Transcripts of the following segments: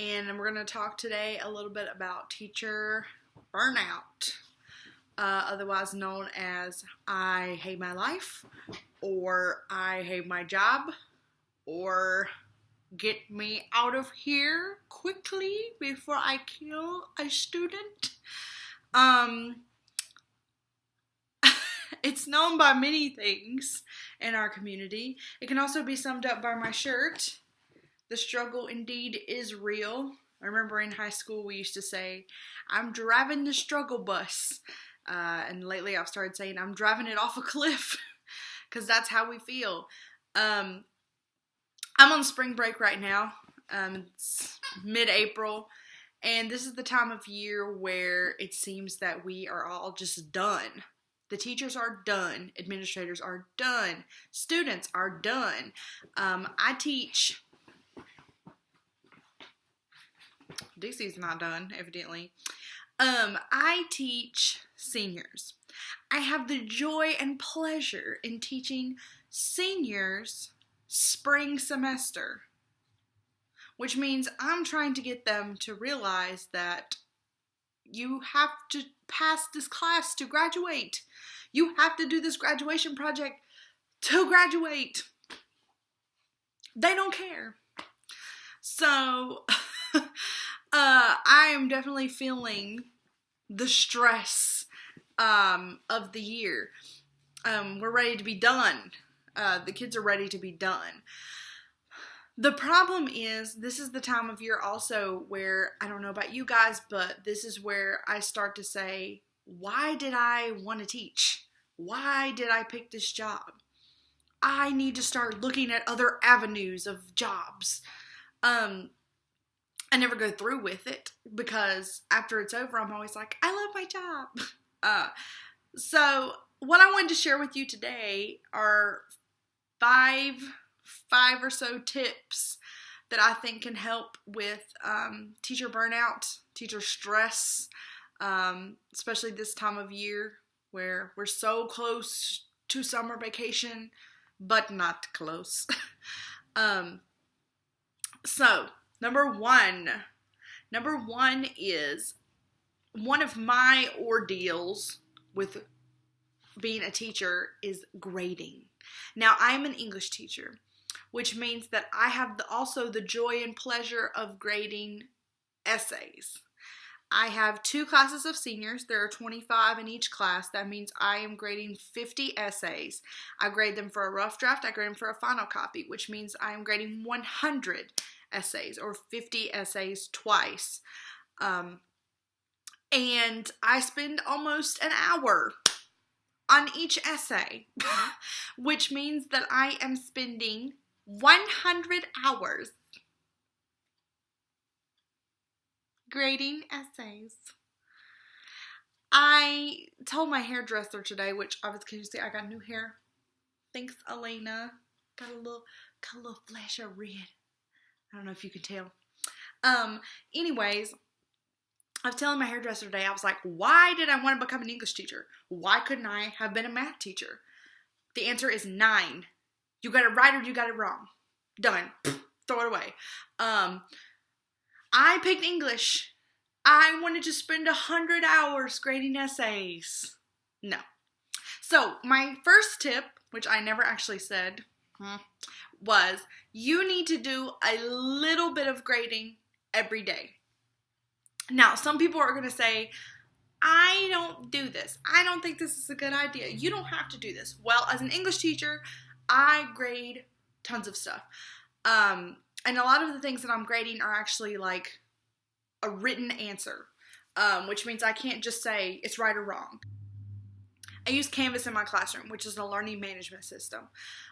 and we're going to talk today a little bit about teacher burnout, otherwise known as I hate my life, or I hate my job, or get me out of here quickly before I kill a student. It's known by many things in our community. It can also be summed up by my shirt. The struggle indeed is real. I remember in high school we used to say, I'm driving the struggle bus. And lately I've started saying, I'm driving it off a cliff. Because that's how we feel. I'm on spring break right now. It's mid-April. And this is the time of year where it seems that we are all just done. The teachers are done. Administrators are done. Students are done. I teach. Dixie's not done, evidently. I teach seniors. I have the joy and pleasure in teaching seniors spring semester, which means I'm trying to get them to realize that you have to pass this class to graduate. You have to do this graduation project to graduate. They don't care. So, I am definitely feeling the stress of the year. We're ready to be done. The kids are ready to be done. The problem is, this is the time of year also where, I don't know about you guys, but this is where I start to say, why did I want to teach? Why did I pick this job? I need to start looking at other avenues of jobs. I never go through with it because after it's over, I'm always like, I love my job. So what I wanted to share with you today are five or so tips that I think can help with teacher burnout, teacher stress, especially this time of year where we're so close to summer vacation, but not close. So, number one is one of my ordeals with being a teacher is grading. Now, I'm an English teacher, which means that I have also the joy and pleasure of grading essays. I have 2 classes of seniors. There are 25 in each class. That means I am grading 50 essays. I grade them for a rough draft. I grade them for a final copy, which means I am grading 100 essays or 50 essays twice. And I spend almost an hour on each essay, which means that I am spending 100 hours grading essays. I told my hairdresser today, which obviously you see I got new hair. Thanks, Elena. Got a little flash of red. I don't know if you can tell. Anyways, I was telling my hairdresser today, I was like, why did I want to become an English teacher? Why couldn't I have been a math teacher? The answer is 9. You got it right or you got it wrong. Done. Throw it away. I picked English. I wanted to spend 100 hours grading essays. No. So, my first tip, which I never actually said, was you need to do a little bit of grading every day. Now, some people are going to say, I don't do this. I don't think this is a good idea. You don't have to do this. Well, as an English teacher, I grade tons of stuff. And a lot of the things that I'm grading are actually like a written answer, which means I can't just say it's right or wrong. I use Canvas in my classroom, which is a learning management system.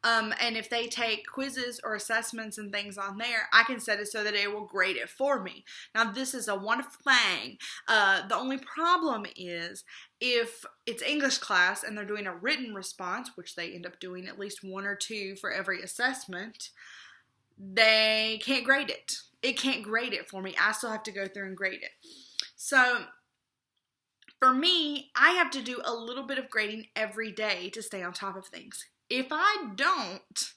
And if they take quizzes or assessments and things on there, I can set it so that it will grade it for me. Now, this is a wonderful thing. The only problem is if it's English class and they're doing a written response, which they end up doing at least 1 or 2 for every assessment, they can't grade it. It can't grade it for me. I still have to go through and grade it. So for me, I have to do a little bit of grading every day to stay on top of things. If I don't,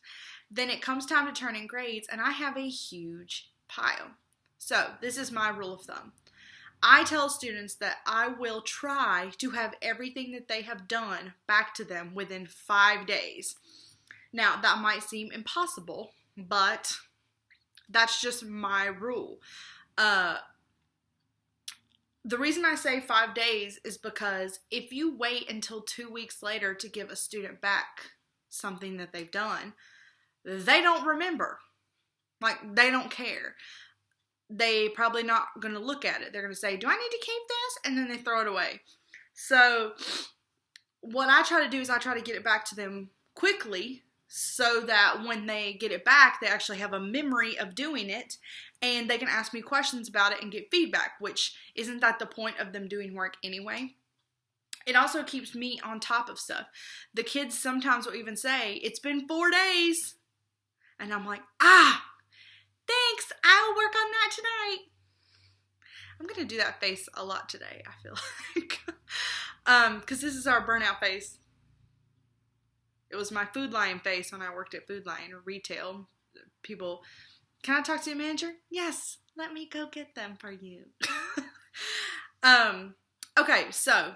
then it comes time to turn in grades and I have a huge pile. So this is my rule of thumb. I tell students that I will try to have everything that they have done back to them within 5 days. Now, that might seem impossible, but that's just my rule. The reason I say 5 days is because if you wait until 2 weeks later to give a student back something that they've done, they don't remember. Like, they don't care. They probably not going to look at it. They're going to say, do I need to keep this? And then they throw it away. So what I try to do is I try to get it back to them quickly so that when they get it back, they actually have a memory of doing it and they can ask me questions about it and get feedback, which isn't that the point of them doing work anyway? It also keeps me on top of stuff. The kids sometimes will even say, it's been 4 days. And I'm like, thanks, I'll work on that tonight. I'm going to do that face a lot today, I feel like. Because this is our burnout face. It was my Food Lion face when I worked at Food Lion or retail. People, can I talk to your manager? Yes, let me go get them for you. Okay, so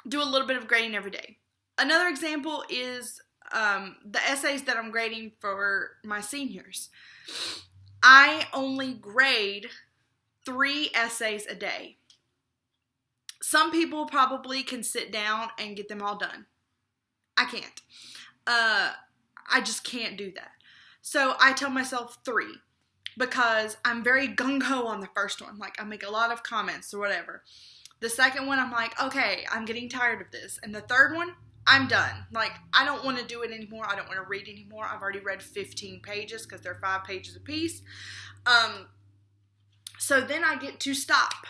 do a little bit of grading every day. Another example is the essays that I'm grading for my seniors. I only grade 3 essays a day. Some people probably can sit down and get them all done. I can't. I just can't do that. So I tell myself 3 because I'm very gung-ho on the first one. Like, I make a lot of comments or whatever. The second one, I'm like, okay, I'm getting tired of this. And the third one, I'm done. Like, I don't want to do it anymore. I don't want to read anymore. I've already read 15 pages because they're 5 pages apiece. So then I get to stop.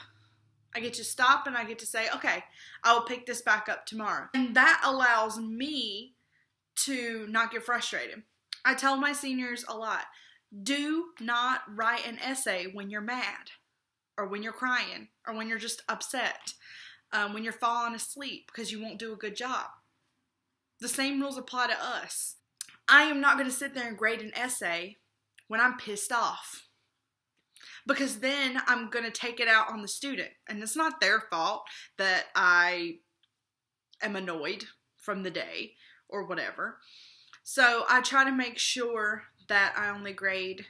I get to stop and I get to say, okay, I will pick this back up tomorrow. And that allows me to not get frustrated. I tell my seniors a lot, do not write an essay when you're mad or when you're crying or when you're just upset, when you're falling asleep because you won't do a good job. The same rules apply to us. I am not going to sit there and grade an essay when I'm pissed off, because then I'm going to take it out on the student. And it's not their fault that I am annoyed from the day or whatever. So I try to make sure that I only grade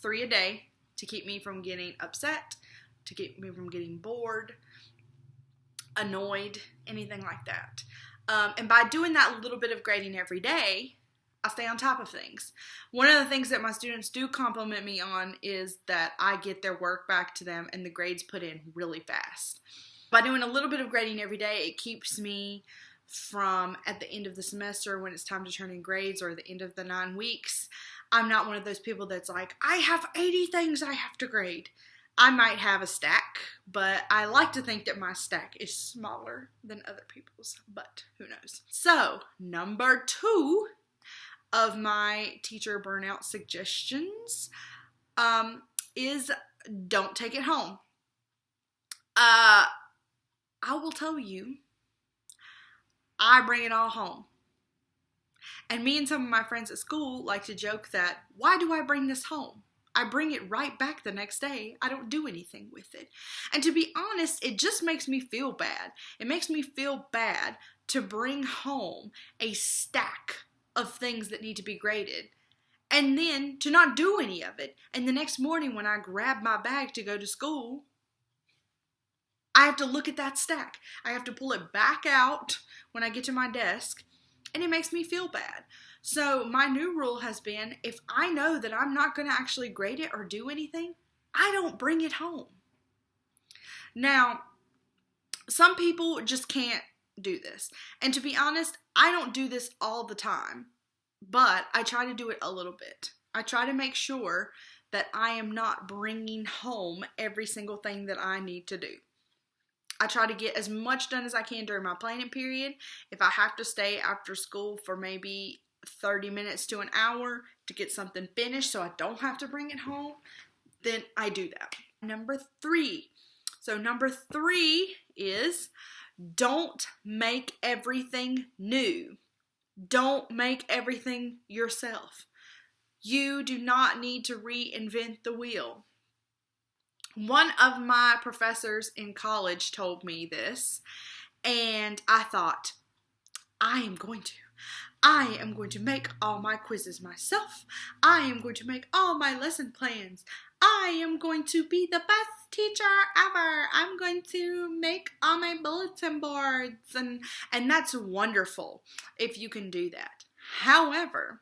3 a day to keep me from getting upset, to keep me from getting bored, annoyed, anything like that. And by doing that little bit of grading every day, I stay on top of things. One of the things that my students do compliment me on is that I get their work back to them and the grades put in really fast. By doing a little bit of grading every day, it keeps me from, at the end of the semester when it's time to turn in grades or the end of the 9 weeks, I'm not one of those people that's like, I have 80 things I have to grade. I might have a stack, but I like to think that my stack is smaller than other people's, but who knows. So, number 2 of my teacher burnout suggestions is don't take it home. I will tell you, I bring it all home. And me and some of my friends at school like to joke that, why do I bring this home? I bring it right back the next day. I don't do anything with it. And to be honest, it just makes me feel bad. It makes me feel bad to bring home a stack of things that need to be graded and then to not do any of it. And the next morning when I grab my bag to go to school, I have to look at that stack. I have to pull it back out when I get to my desk, and it makes me feel bad. So my new rule has been, if I know that I'm not going to actually grade it or do anything, I don't bring it home. Now, some people just can't do this. And to be honest, I don't do this all the time, but I try to do it a little bit. I try to make sure that I am not bringing home every single thing that I need to do. I try to get as much done as I can during my planning period. If I have to stay after school for maybe 30 minutes to an hour to get something finished so I don't have to bring it home, then I do that. Number 3. So number 3 is don't make everything new. Don't make everything yourself. You do not need to reinvent the wheel. One of my professors in college told me this, and I thought, I am going to make all my quizzes myself. I am going to make all my lesson plans. I am going to be the best teacher ever. I'm going to make all my bulletin boards. And that's wonderful if you can do that. However,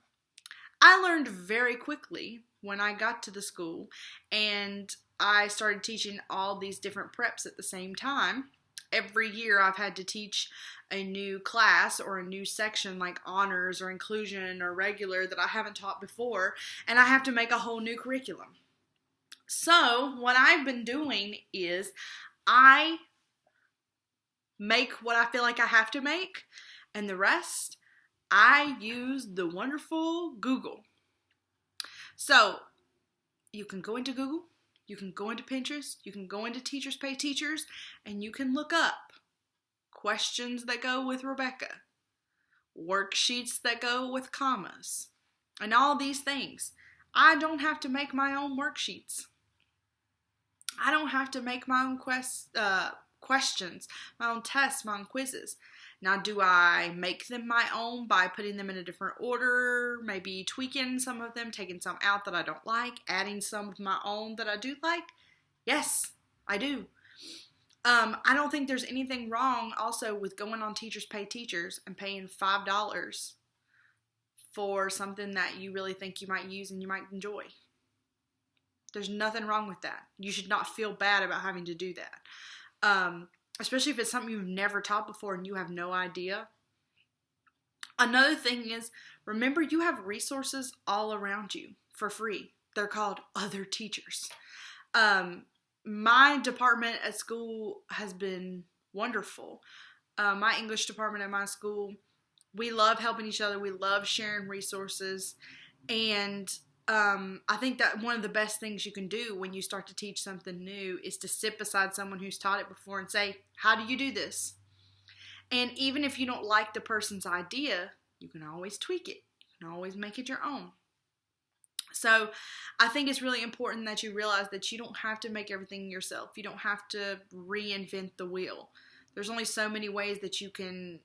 I learned very quickly when I got to the school and I started teaching all these different preps at the same time. Every year I've had to teach a new class or a new section like honors or inclusion or regular that I haven't taught before, and I have to make a whole new curriculum. So what I've been doing is I make what I feel like I have to make, and the rest I use the wonderful Google. So you can go into Google, you can go into Pinterest, you can go into Teachers Pay Teachers, and you can look up questions that go with Rebecca, worksheets that go with commas, and all these things. I don't have to make my own worksheets. I don't have to make my own questions, my own tests, my own quizzes. Now, do I make them my own by putting them in a different order, maybe tweaking some of them, taking some out that I don't like, adding some of my own that I do like? Yes, I do. I don't think there's anything wrong also with going on Teachers Pay Teachers and paying $5 for something that you really think you might use and you might enjoy. There's nothing wrong with that. You should not feel bad about having to do that. Especially if it's something you've never taught before and you have no idea. Another thing is, remember you have resources all around you for free. They're called other teachers. My department at school has been wonderful. My English department at my school, we love helping each other. We love sharing resources. And I think that one of the best things you can do when you start to teach something new is to sit beside someone who's taught it before and say, how do you do this? And even if you don't like the person's idea, you can always tweak it. You can always make it your own. So I think it's really important that you realize that you don't have to make everything yourself. You don't have to reinvent the wheel. There's only so many ways that you can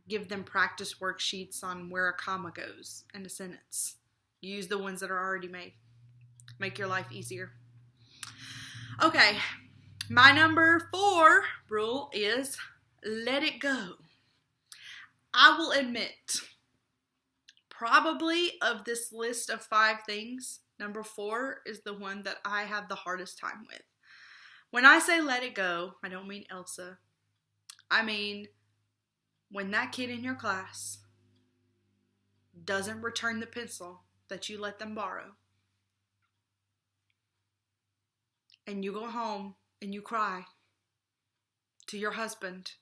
give them practice worksheets on where a comma goes in a sentence. Use the ones that are already made. Make your life easier. Okay, my number 4 rule is let it go. I will admit, probably of this list of 5 things, number 4 is the one that I have the hardest time with. When I say let it go, I don't mean Elsa. I mean when that kid in your class doesn't return the pencil that you let them borrow, and you go home and you cry to your husband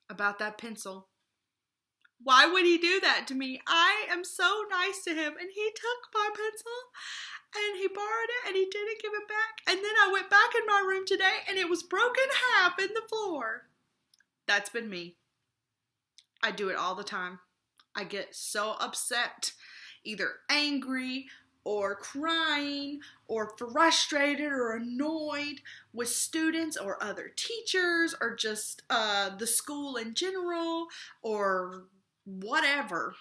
about that pencil. Why would he do that to me? I am so nice to him, and he took my pencil and he borrowed it and he didn't give it back, and then I went back in my room today and it was broken half in the floor. That's been me. I do it all the time. I get so upset, either angry or crying or frustrated or annoyed with students or other teachers or just the school in general or whatever.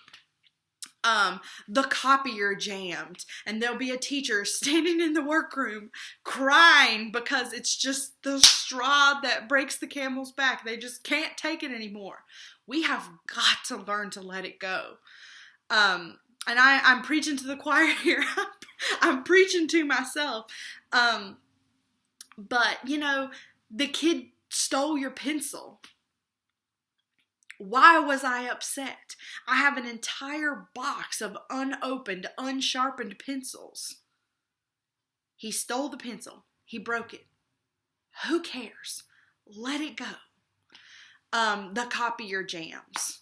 The copier jammed and there'll be a teacher standing in the workroom crying because it's just the straw that breaks the camel's back. They just can't take it anymore. We have got to learn to let it go. And I'm preaching to the choir here. I'm preaching to myself. But, you know, the kid stole your pencil. Why was I upset? I have an entire box of unopened, unsharpened pencils. He stole the pencil. He broke it. Who cares? Let it go. The copier jams.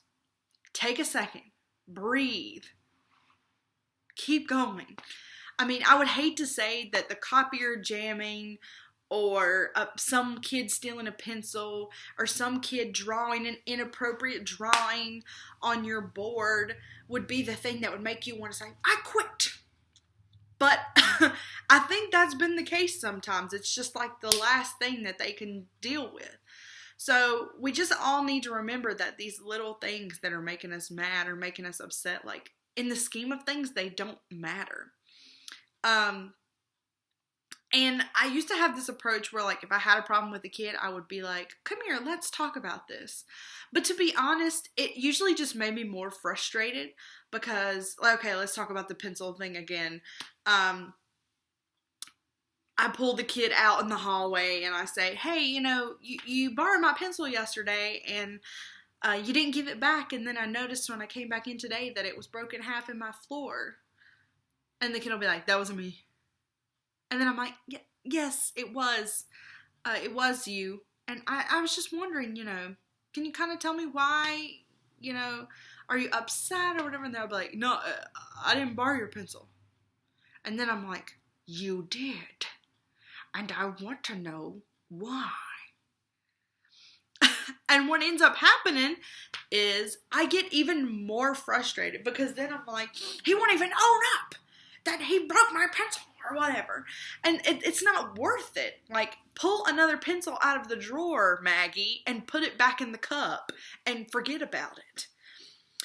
Take a second. Breathe. Keep going. I mean, I would hate to say that the copier jamming or some kid stealing a pencil or some kid drawing an inappropriate drawing on your board would be the thing that would make you want to say, I quit. I think that's been the case sometimes. It's just like the last thing that they can deal with. So we just all need to remember that these little things that are making us mad or making us upset, like in the scheme of things, they don't matter. And I used to have this approach where, like, if I had a problem with a kid, I would be like, come here, let's talk about this. But to be honest, it usually just made me more frustrated because, okay, let's talk about the pencil thing again. I pull the kid out in the hallway and I say, hey, you borrowed my pencil yesterday and you didn't give it back. And then I noticed when I came back in today that it was broken half in my floor. And the kid will be like, that wasn't me. And then I'm like, yes, it was. It was you. And I was just wondering, can you kind of tell me why, are you upset or whatever? And they'll be like, no, I didn't borrow your pencil. And then I'm like, you did. And I want to know why. And what ends up happening is I get even more frustrated because then I'm like, he won't even own up that he broke my pencil or whatever. And it's not worth it. Like, pull another pencil out of the drawer, Maggie, and put it back in the cup and forget about it.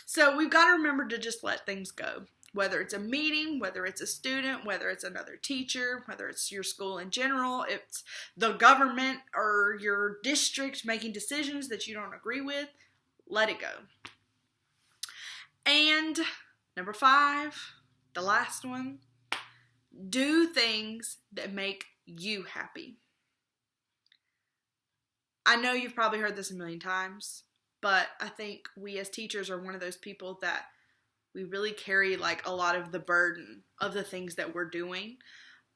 So we've got to remember to just let things go. Whether it's a meeting, whether it's a student, whether it's another teacher, whether it's your school in general, it's the government or your district making decisions that you don't agree with, let it go. And number 5, the last one, do things that make you happy. I know you've probably heard this a million times, but I think we as teachers are one of those people that we really carry like a lot of the burden of the things that we're doing.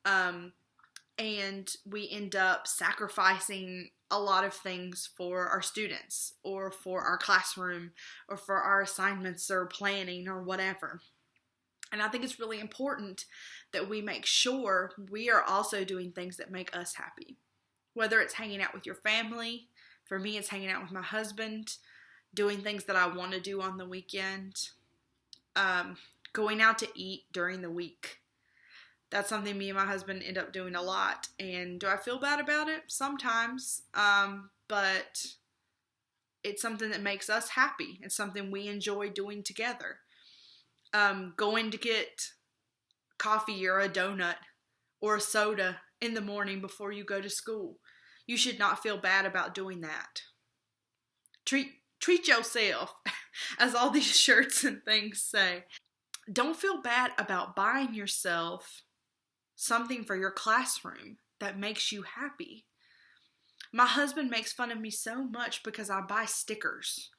And we end up sacrificing a lot of things for our students or for our classroom or for our assignments or planning or whatever. And I think it's really important that we make sure we are also doing things that make us happy. Whether it's hanging out with your family, for me it's hanging out with my husband, doing things that I want to do on the weekend, going out to eat during the week. That's something me and my husband end up doing a lot. And do I feel bad about it? Sometimes. But it's something that makes us happy. It's something we enjoy doing together. Going to get coffee or a donut or a soda in the morning before you go to school. You should not feel bad about doing that. Treat yourself, as all these shirts and things say. Don't feel bad about buying yourself something for your classroom that makes you happy. My husband makes fun of me so much because I buy stickers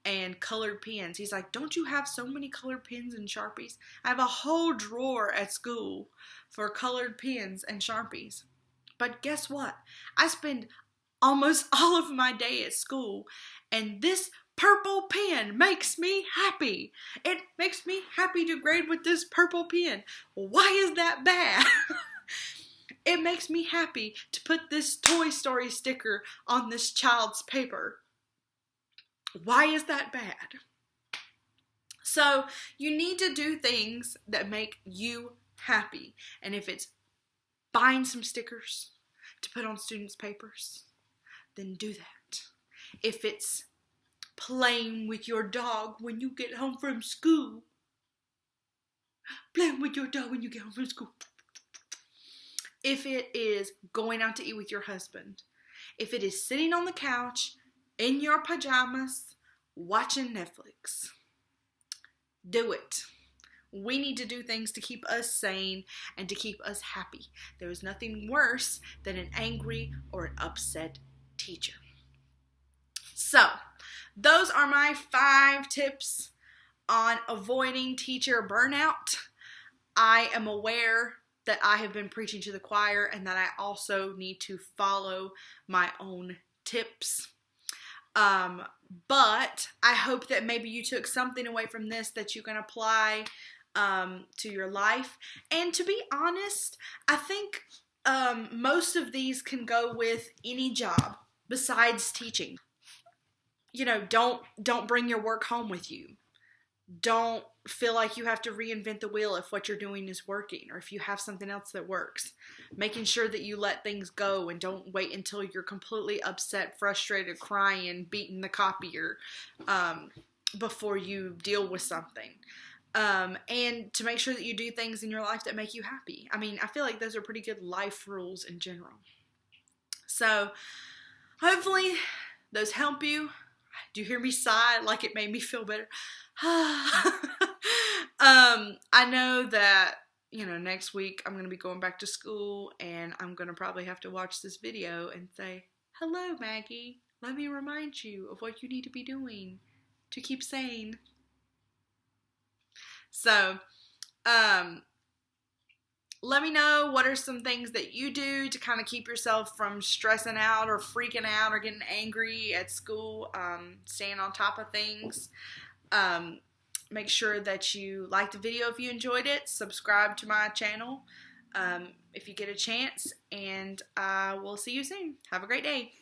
and colored pens. He's like, don't you have so many colored pens and Sharpies? I have a whole drawer at school for colored pens and Sharpies. But guess what? I spend almost all of my day at school, and this purple pen makes me happy. It makes me happy to grade with this purple pen. Why is that bad? It makes me happy to put this Toy Story sticker on this child's paper. Why is that bad? So you need to do things that make you happy. And if it's buying some stickers to put on students' papers, then do that. If it's playing with your dog when you get home from school, playing with your dog when you get home from school. If it is going out to eat with your husband, if it is sitting on the couch in your pajamas watching Netflix, do it. We need to do things to keep us sane and to keep us happy. There is nothing worse than an angry or an upset teacher. So, those are my 5 tips on avoiding teacher burnout. I am aware that I have been preaching to the choir and that I also need to follow my own tips. But I hope that maybe you took something away from this that you can apply to your life. And to be honest, I think most of these can go with any job besides teaching. Don't bring your work home with you. don't feel like you have to reinvent the wheel if what you're doing is working, or if you have something else that works. Making sure that you let things go and don't wait until you're completely upset, frustrated, crying, beating the copier before you deal with something. And to make sure that you do things in your life that make you happy. I mean, I feel like those are pretty good life rules in general. So hopefully those help you. Do you hear me sigh like it made me feel better? I know that, next week I'm going to be going back to school, and I'm going to probably have to watch this video and say, hello, Maggie. Let me remind you of what you need to be doing to keep sane. So, let me know what are some things that you do to kind of keep yourself from stressing out or freaking out or getting angry at school, staying on top of things. Make sure that you like the video if you enjoyed it. Subscribe to my channel if you get a chance. And I will see you soon. Have a great day.